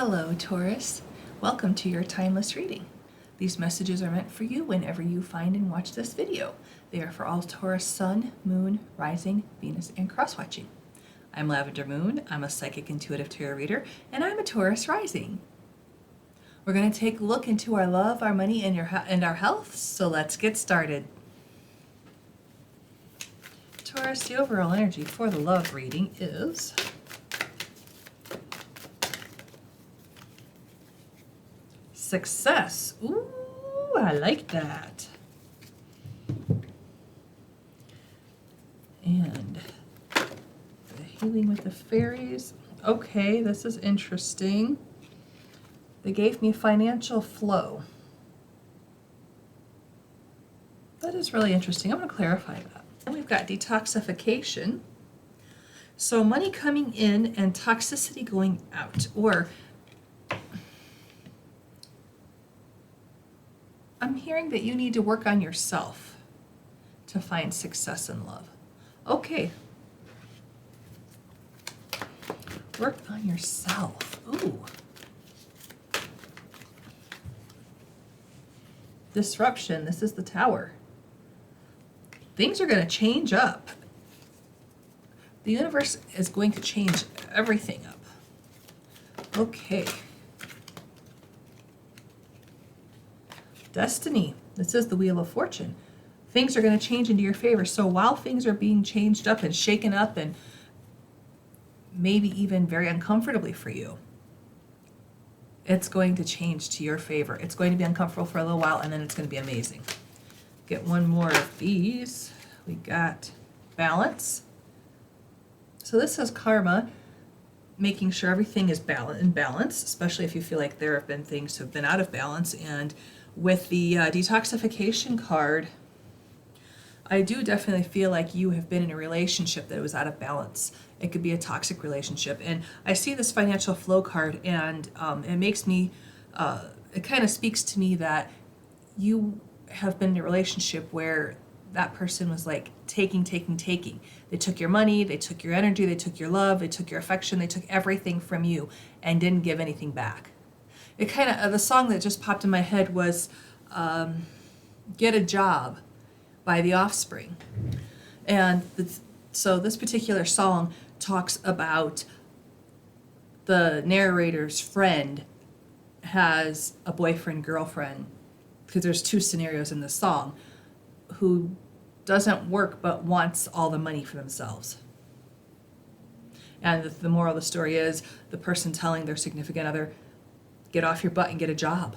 Hello, Taurus. Welcome to your timeless reading. These messages are meant for you whenever you find and watch this video. They are for all Taurus Sun, Moon, Rising, Venus, and cross-watching. I'm Lavender Moon. I'm a psychic intuitive tarot reader, and I'm a Taurus Rising. We're going to take a look into our love, our money, and our health, so let's get started. Taurus, the overall energy for the love reading is success. Ooh, I like that. And the healing with the fairies. Okay, this is interesting. They gave me financial flow. That is really interesting. I'm going to clarify that. And we've got detoxification. So money coming in and toxicity going out, or I'm hearing that you need to work on yourself to find success in love. Okay. Work on yourself. Ooh. Disruption. This is the Tower. Things are going to change up. The universe is going to change everything up. Okay. Destiny. This is the Wheel of Fortune. Things are going to change into your favor. So while things are being changed up and shaken up and maybe even very uncomfortably for you, it's going to change to your favor. It's going to be uncomfortable for a little while, and then it's going to be amazing. Get one more of these. We got balance. So this says karma, making sure everything is in balance, especially if you feel like there have been things that have been out of balance. And with the detoxification card, I do definitely feel like you have been in a relationship that was out of balance. It could be a toxic relationship. And I see this financial flow card, and it makes me, it kind of speaks to me that you have been in a relationship where that person was like taking. They took your money, they took your energy, they took your love, they took your affection, they took everything from you and didn't give anything back. It kind of, the song that just popped in my head was Get a Job by The Offspring. And so this particular song talks about the narrator's friend has a boyfriend, girlfriend, because there's two scenarios in this song, who doesn't work but wants all the money for themselves. And the moral of the story is the person telling their significant other, get off your butt and get a job.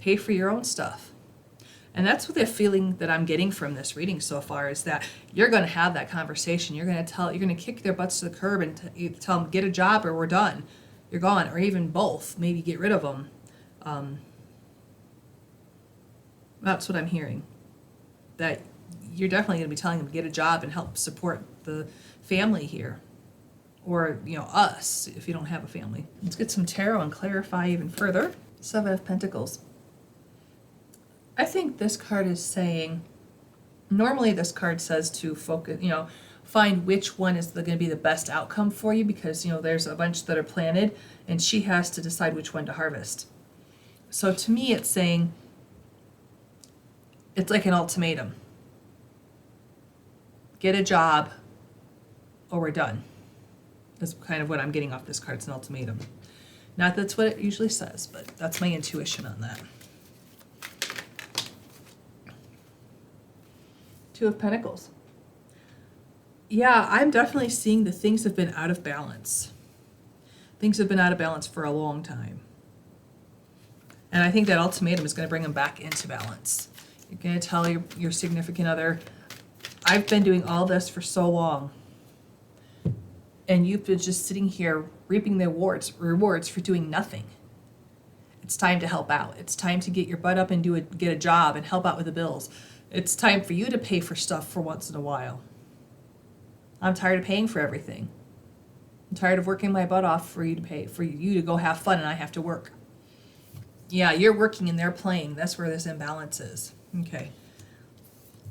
Pay for your own stuff. And that's what the feeling that I'm getting from this reading so far is that you're going to have that conversation. You're going to kick their butts to the curb and tell them, get a job or we're done. You're gone, or even both. Maybe get rid of them. That's what I'm hearing. That you're definitely going to be telling them to get a job and help support the family here. Or, us, if you don't have a family. Let's get some tarot and clarify even further. Seven of Pentacles. I think this card is saying, normally this card says to focus, find which one is going to be the best outcome for you, because, there's a bunch that are planted and she has to decide which one to harvest. So to me, it's saying, it's like an ultimatum. Get a job or we're done. That's kind of what I'm getting off this card. It's an ultimatum. Not that's what it usually says, but that's my intuition on that. Two of Pentacles. Yeah, I'm definitely seeing that things have been out of balance. Things have been out of balance for a long time. And I think that ultimatum is going to bring them back into balance. You're going to tell your significant other, I've been doing all this for so long, and you've been just sitting here reaping the rewards for doing nothing. It's time to help out. It's time to get your butt up and get a job and help out with the bills. It's time for you to pay for stuff for once in a while. I'm tired of paying for everything. I'm tired of working my butt off for you to go have fun and I have to work. Yeah, you're working and they're playing. That's where this imbalance is. Okay.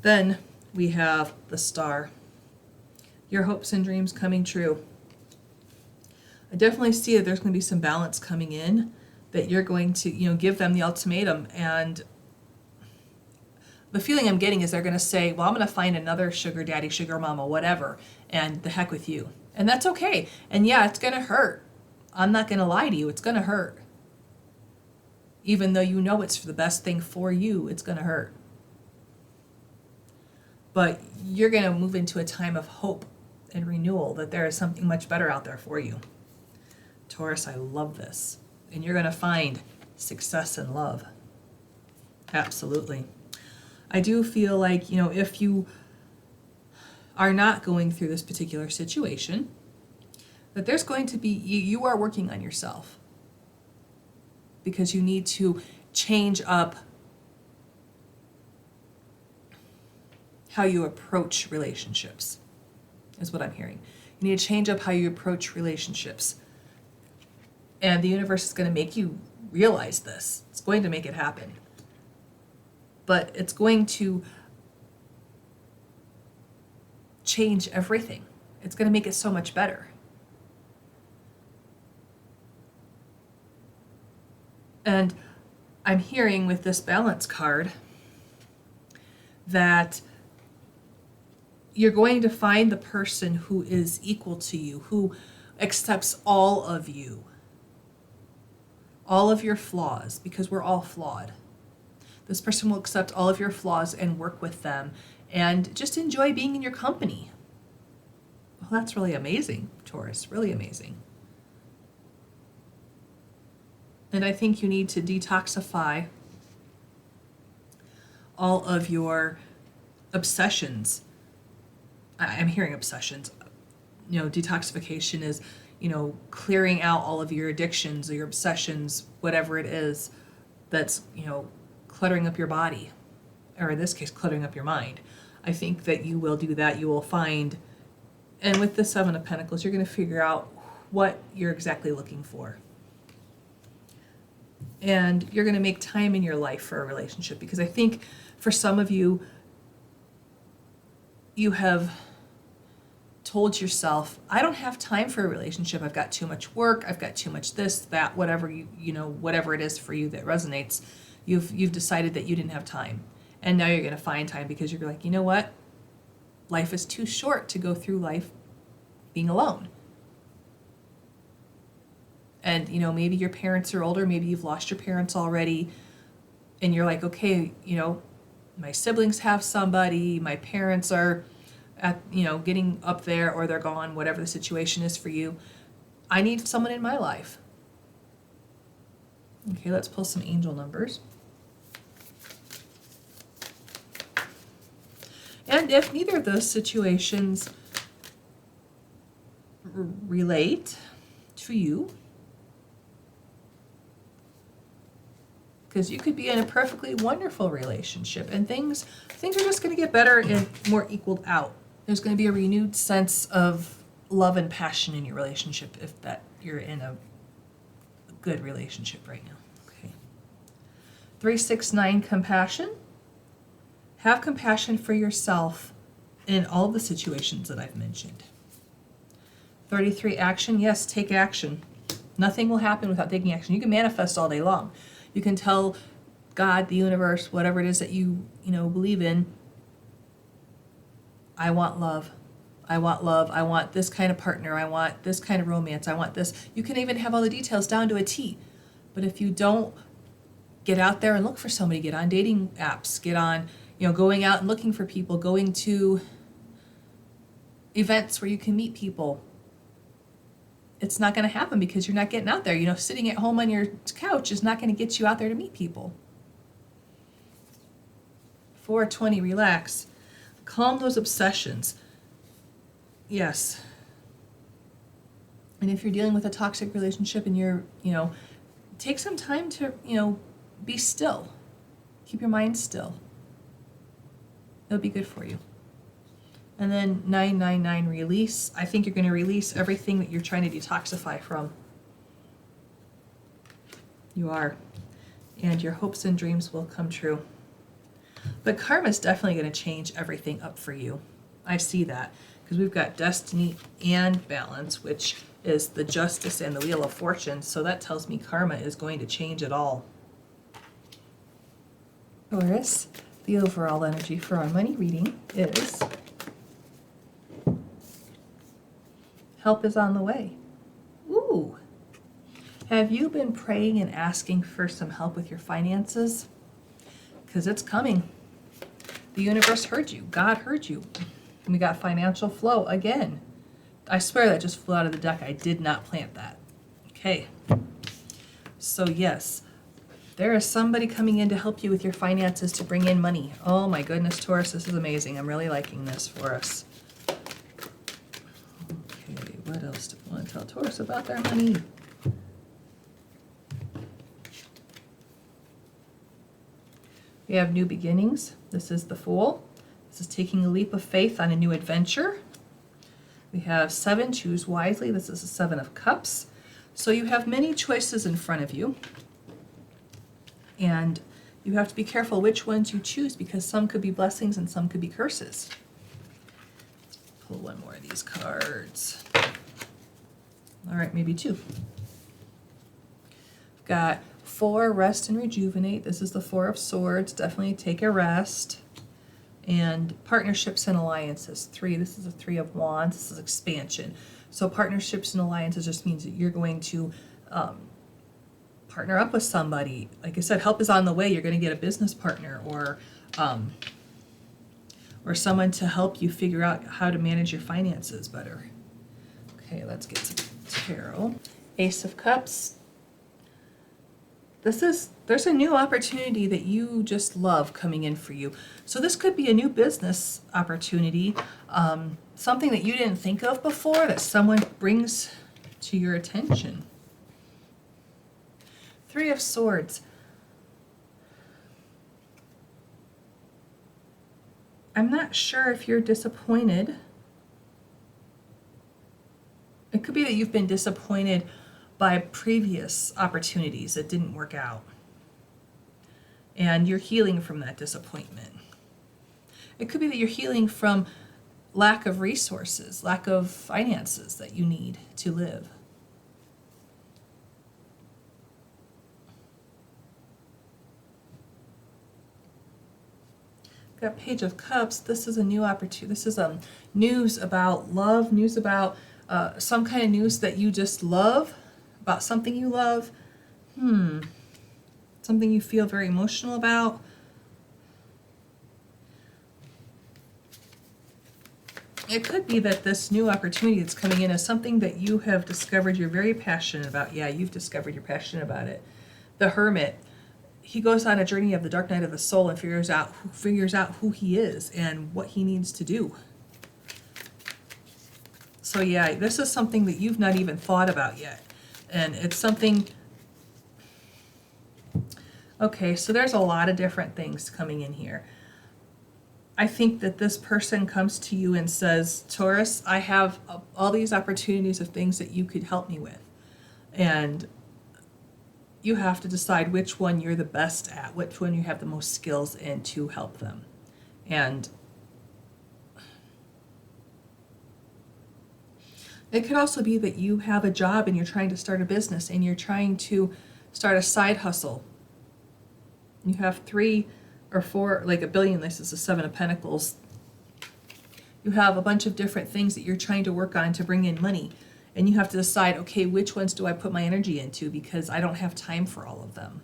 Then we have the Star. Your hopes and dreams coming true. I definitely see that there's going to be some balance coming in, that you're going to, give them the ultimatum. And the feeling I'm getting is they're going to say, well, I'm going to find another sugar daddy, sugar mama, whatever, and the heck with you. And that's okay. And yeah, it's going to hurt. I'm not going to lie to you. It's going to hurt. Even though you know it's the best thing for you, it's going to hurt. But you're going to move into a time of hope and renewal, that there is something much better out there for you. Taurus, I love this. And you're going to find success in love. Absolutely. I do feel like, if you are not going through this particular situation, that there's going to be, you are working on yourself, because you need to change up how you approach relationships, is what I'm hearing. You need to change up how you approach relationships. And the universe is going to make you realize this. It's going to make it happen. But it's going to change everything. It's going to make it so much better. And I'm hearing with this balance card that you're going to find the person who is equal to you, who accepts all of you, all of your flaws, because we're all flawed. This person will accept all of your flaws and work with them and just enjoy being in your company. Well, that's really amazing, Taurus, really amazing. And I think you need to detoxify all of your obsessions. I'm hearing obsessions. Detoxification is, clearing out all of your addictions or your obsessions, whatever it is that's, cluttering up your body, or in this case, cluttering up your mind. I think that you will do that. You will find, and with the Seven of Pentacles, you're going to figure out what you're exactly looking for. And you're going to make time in your life for a relationship, because I think for some of you, you have told yourself, I don't have time for a relationship. I've got too much work. I've got too much this, that, whatever whatever it is for you that resonates. You've decided that you didn't have time. And now you're going to find time, because you're like, you know what? Life is too short to go through life being alone. And, maybe your parents are older. Maybe you've lost your parents already. And you're like, okay, my siblings have somebody. My parents are getting up there, or they're gone, whatever the situation is for you. I need someone in my life. Okay, let's pull some angel numbers. And if neither of those situations relate to you, because you could be in a perfectly wonderful relationship and things are just going to get better and more equaled out. There's going to be a renewed sense of love and passion in your relationship if that you're in a good relationship right now. Okay. 369, compassion. Have compassion for yourself in all the situations that I've mentioned. 33, action. Yes, take action. Nothing will happen without taking action. You can manifest all day long. You can tell God, the universe, whatever it is that you believe in, I want love. I want love. I want this kind of partner. I want this kind of romance. I want this. You can even have all the details down to a T. But if you don't get out there and look for somebody, get on dating apps, get on, going out and looking for people, going to events where you can meet people, it's not going to happen because you're not getting out there. Sitting at home on your couch is not going to get you out there to meet people. 420, relax. Calm those obsessions. Yes. And if you're dealing with a toxic relationship and you're, take some time to, be still. Keep your mind still. It'll be good for you. And then 999, release. I think you're going to release everything that you're trying to detoxify from. You are. And your hopes and dreams will come true. But karma is definitely going to change everything up for you. I see that. Because we've got destiny and balance, which is the Justice and the Wheel of Fortune. So that tells me karma is going to change it all. Taurus, the overall energy for our money reading is help is on the way. Ooh. Have you been praying and asking for some help with your finances? Because it's coming. The universe heard you. God heard you. And we got financial flow again. I swear that just flew out of the deck. I did not plant that. Okay. So yes, there is somebody coming in to help you with your finances to bring in money. Oh my goodness, Taurus, this is amazing. I'm really liking this for us. Okay, what else do we want to tell Taurus about their money? We have new beginnings. This is the Fool. This is taking a leap of faith on a new adventure. We have 7, choose wisely. This is a 7 of Cups. So you have many choices in front of you. And you have to be careful which ones you choose because some could be blessings and some could be curses. Let's pull one more of these cards. All right, maybe 2. We've got 4, rest and rejuvenate. This is the 4 of Swords. Definitely take a rest. And partnerships and alliances. 3, this is a 3 of Wands. This is expansion. So partnerships and alliances just means that you're going to partner up with somebody. Like I said, help is on the way. You're going to get a business partner or someone to help you figure out how to manage your finances better. Okay, let's get some tarot. Ace of Cups. There's a new opportunity that you just love coming in for you. So this could be a new business opportunity, something that you didn't think of before that someone brings to your attention. 3 of Swords. I'm not sure if you're disappointed. It could be that you've been disappointed by previous opportunities that didn't work out. And you're healing from that disappointment. It could be that you're healing from lack of resources, lack of finances that you need to live. Got Page of Cups. This is a new opportunity. This is news about love, news about some kind of news that you just love, about something you love. Something you feel very emotional about. It could be that this new opportunity that's coming in is something that you have discovered you're very passionate about. Yeah, you've discovered you're passionate about it. The Hermit. He goes on a journey of the dark night of the soul and figures out who he is and what he needs to do. So yeah, this is something that you've not even thought about yet. And it's something, okay, so there's a lot of different things coming in here. I think that this person comes to you and says, Taurus, I have all these opportunities of things that you could help me with. And you have to decide which one you're the best at, which one you have the most skills in to help them. And it could also be that you have a job and you're trying to start a business and you're trying to start a side hustle. You have 3 or 4, like a billion, this is a 7 of Pentacles. You have a bunch of different things that you're trying to work on to bring in money. And you have to decide, okay, which ones do I put my energy into because I don't have time for all of them.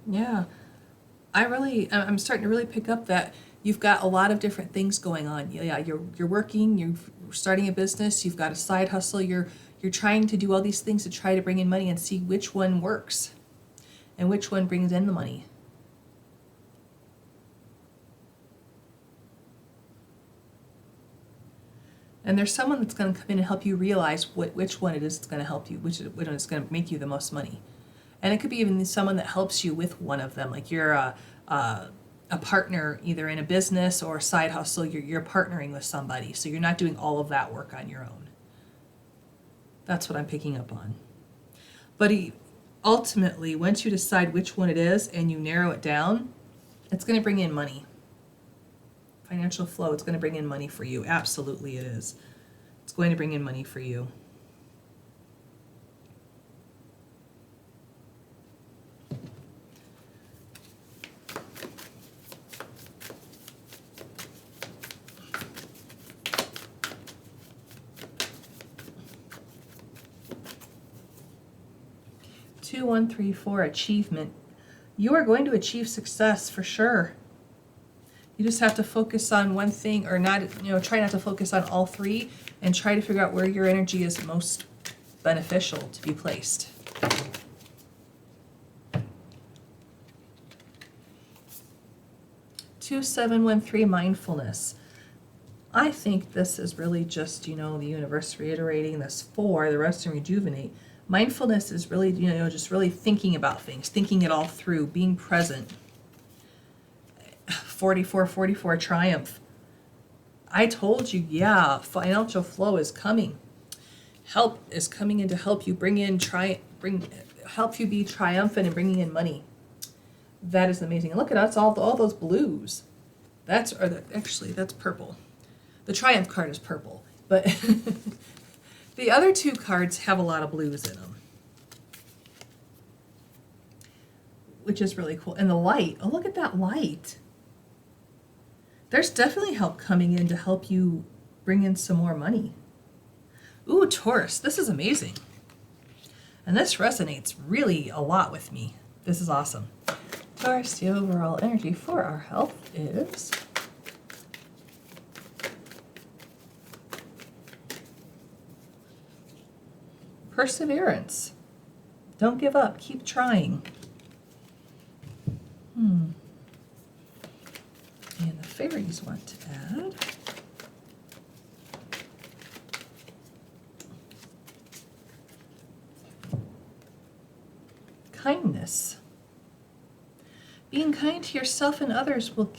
Yeah. I'm starting to really pick up that you've got a lot of different things going on. Yeah, you're working, you're starting a business, you've got a side hustle, you're trying to do all these things to try to bring in money and see which one works and which one brings in the money. And there's someone that's going to come in and help you realize which one it is that's going to help you, which one is going to make you the most money. And it could be even someone that helps you with one of them, like you're a partner, either in a business or a side hustle. You're partnering with somebody, so you're not doing all of that work on your own. That's what I'm picking up on. But ultimately, once you decide which one it is and you narrow it down, it's going to bring in money. Financial flow, it's going to bring in money for you. Absolutely it is. It's going to bring in money for you. Two, 1, 3, 4, achievement. You are going to achieve success for sure. You just have to focus on one thing, or not, try not to focus on all three, and try to figure out where your energy is most beneficial to be placed. Two, 7, 1, 3, mindfulness. I think this is really just, the universe reiterating this 4, the rest and rejuvenate. Mindfulness is really, just really thinking about things, thinking it all through, being present. 44, triumph. I told you, financial flow is coming. Help is coming in to help you help you be triumphant and bringing in money. That is amazing. And look at us, all those blues. That's purple. The triumph card is purple, but the other two cards have a lot of blues in them, which is really cool. And the light, oh, look at that light. There's definitely help coming in to help you bring in some more money. Ooh, Taurus, this is amazing. And this resonates really a lot with me. This is awesome. Taurus, the overall energy for our health is perseverance. Don't give up. Keep trying. And the fairies want to add kindness. Being kind to yourself and others will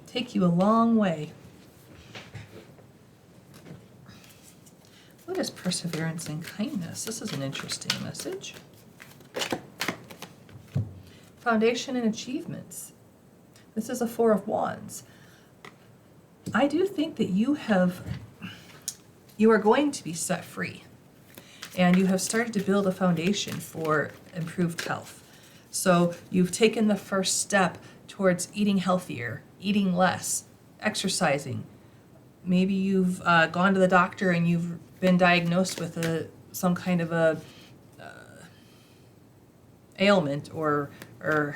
take you a long way. What is perseverance and kindness? This is an interesting message. Foundation and achievements. This is a 4 of Wands. I do think that you are going to be set free, and you have started to build a foundation for improved health. So you've taken the first step towards eating healthier, eating less, exercising. Maybe you've gone to the doctor and you've been diagnosed with some kind of a ailment or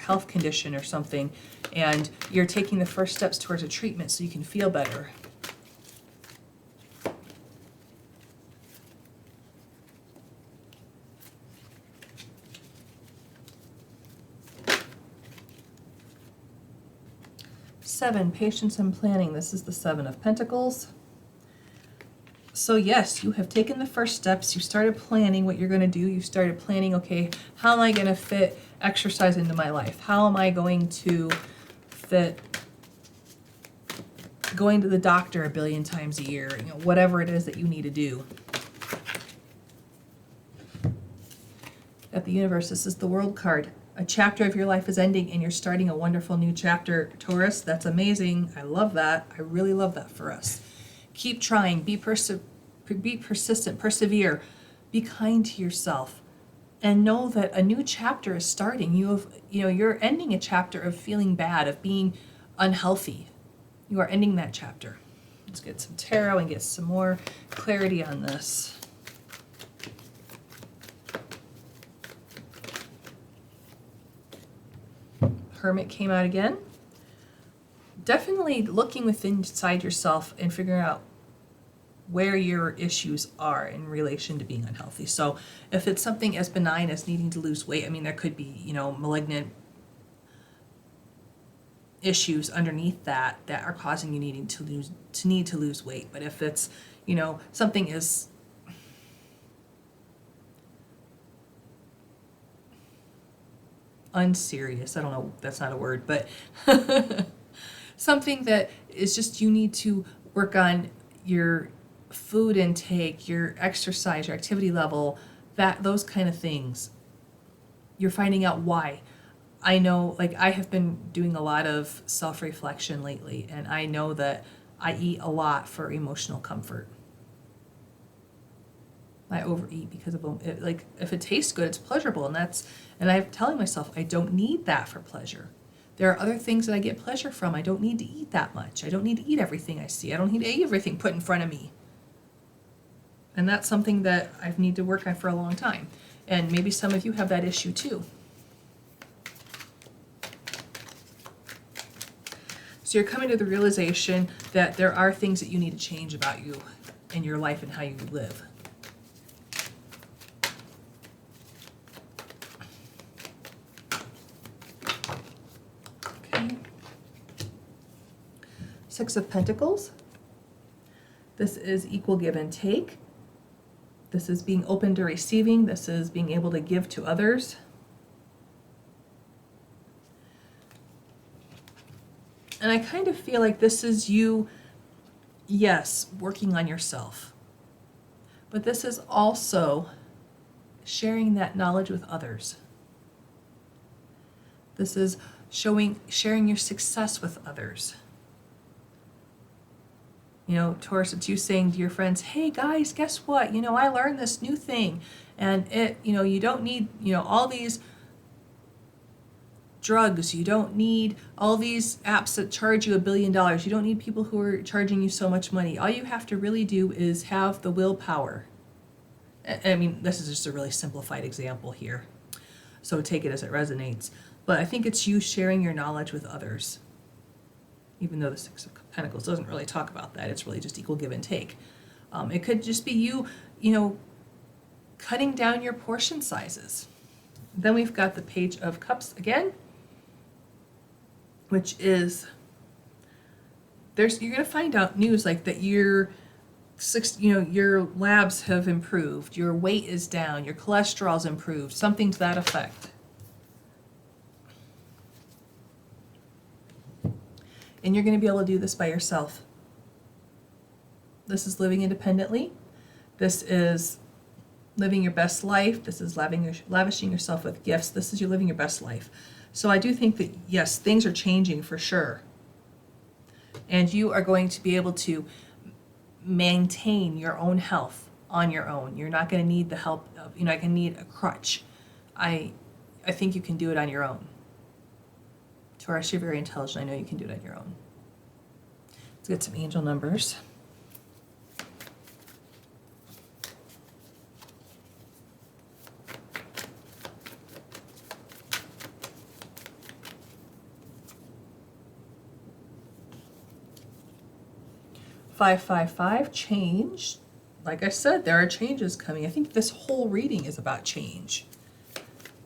health condition or something, and you're taking the first steps towards a treatment so you can feel better. Seven, patience and planning. This is the 7 of Pentacles. So yes, you have taken the first steps. You started planning what you're going to do. You started planning, okay, how am I going to fit exercise into my life? How am I going to fit going to the doctor a billion times a year? Whatever it is that you need to do. At the universe, this is the World card. A chapter of your life is ending and you're starting a wonderful new chapter, Taurus. That's amazing. I love that. I really love that for us. Keep trying. Be persistent. Persevere. Be kind to yourself. And know that a new chapter is starting. You're ending a chapter of feeling bad, of being unhealthy. You are ending that chapter. Let's get some tarot and get some more clarity on this. Hermit came out again. Definitely looking inside yourself and figuring out where your issues are in relation to being unhealthy. So if it's something as benign as needing to lose weight, there could be, malignant issues underneath that are causing you need to lose weight. But if it's, something is unserious, I don't know, that's not a word, but something that is just, you need to work on your food intake, your exercise, your activity level, those kind of things. You're finding out why. I know, like, I have been doing a lot of self-reflection lately, and I know that I eat a lot for emotional comfort. I overeat because of it, like, if it tastes good, it's pleasurable, and I'm telling myself I don't need that for pleasure. There are other things that I get pleasure from. I don't need to eat that much. I don't need to eat everything I see. I don't need to eat everything put in front of me. And that's something that I need to work on for a long time. And maybe some of you have that issue too. So you're coming to the realization that there are things that you need to change about you in your life and how you live. Okay. Six of Pentacles. This is equal give and take. This is being open to receiving. This is being able to give to others. And I kind of feel like this is you, yes, working on yourself. But this is also sharing that knowledge with others. This is sharing your success with others. You know, Taurus, it's you saying to your friends, hey guys, guess what? You know, I learned this new thing, and you don't need, all these drugs. You don't need all these apps that charge you $1 billion. You don't need people who are charging you so much money. All you have to really do is have the willpower. I mean, this is just a really simplified example here, so take it as it resonates. But I think it's you sharing your knowledge with others. Even though the Six of Pentacles doesn't really talk about that, it's really just equal give and take. It could just be you, cutting down your portion sizes. Then we've got the Page of Cups again, which is, you're going to find out news like that your labs have improved, your weight is down, your cholesterol's improved, something to that effect. And you're going to be able to do this by yourself. This is living independently. This is living your best life. This is lavishing yourself with gifts. This is you living your best life. So I do think that, yes, things are changing for sure. And you are going to be able to maintain your own health on your own. You're not going to need the help of, I can need a crutch. I think you can do it on your own. Taurus, you're very intelligent. I know you can do it on your own. Let's get some angel numbers. $555, change. Like I said, there are changes coming. I think this whole reading is about change.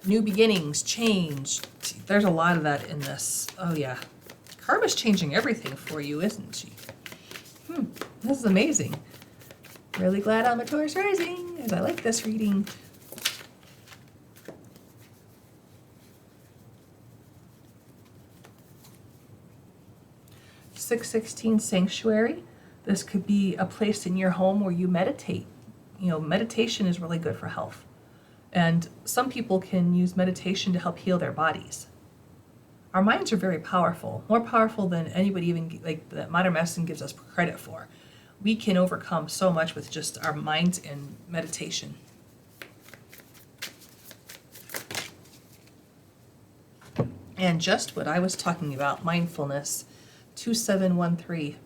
New beginnings, change. There's a lot of that in this. Oh yeah. Karma's changing everything for you, isn't she? This is amazing. Really glad I'm a Taurus rising, as I like this reading. $616, Sanctuary. This could be a place in your home where you meditate. Meditation is really good for health. And some people can use meditation to help heal their bodies. Our minds are very powerful, more powerful than anybody even, like that modern medicine gives us credit for. We can overcome so much with just our minds and meditation. And just what I was talking about, mindfulness, 2713.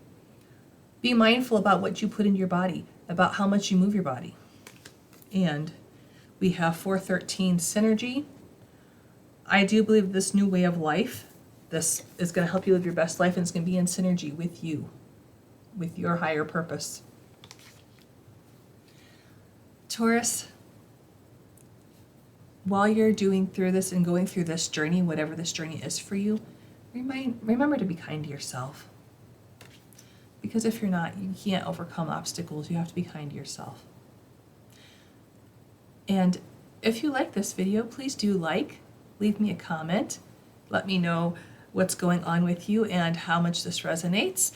Be mindful about what you put into your body, about how much you move your body. And we have 413, synergy. I do believe this new way of life, this is going to help you live your best life, and it's going to be in synergy with you, with your higher purpose. Taurus, while you're doing through this and going through this journey, whatever this journey is for you, remember to be kind to yourself. Because if you're not, you can't overcome obstacles. You have to be kind to yourself. And if you like this video, please do leave me a comment. Let me know what's going on with you and how much this resonates.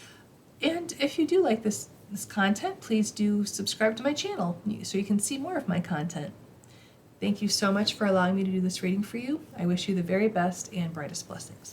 And if you do like this content, please do subscribe to my channel so you can see more of my content. Thank you so much for allowing me to do this reading for you. I wish you the very best and brightest blessings.